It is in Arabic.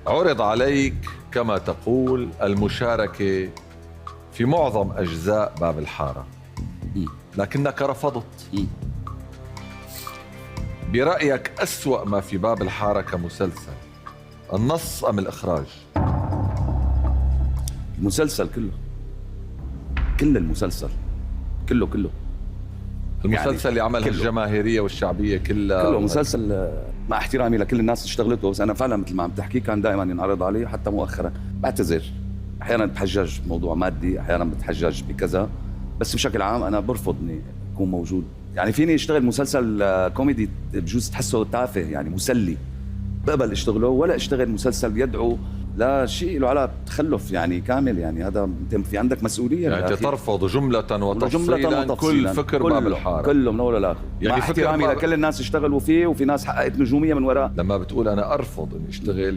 عرض عليك كما تقول المشاركة في معظم أجزاء باب الحارة، لكنك رفضت. برأيك أسوأ ما في باب الحارة كمسلسل النص أم الإخراج؟ المسلسل كله، كل المسلسل كله المسلسل يعني اللي عملها كله. الجماهيرية والشعبية كلها كله مسلسل. مع احترامي لكل الناس اللي اشتغلته، بس انا فعلا مثل ما عم تحكي كان دائما ينعرض علي، حتى مؤخرا بعتذر. احيانا بتحجج بموضوع مادي، احيانا بتحجج بكذا، بس بشكل عام انا برفض اني اكون موجود. يعني فيني اشتغل مسلسل كوميدي بجوز تحسه تافه يعني مسلي، بقبل اشتغله، ولا اشتغل مسلسل يدعو لا شيء له علاقه تخلف يعني كامل. يعني هذا انت في عندك مسؤوليه يعني أنت بالآخر. ترفض جملة وتفصيلا كل فكر باب الحارة، كله من اول لاخر. يعني مع فكر احترامي باب... لكل الناس اشتغلوا فيه، وفي ناس حققت نجوميه من وراء. لما بتقول أنا أرفض أن أشتغل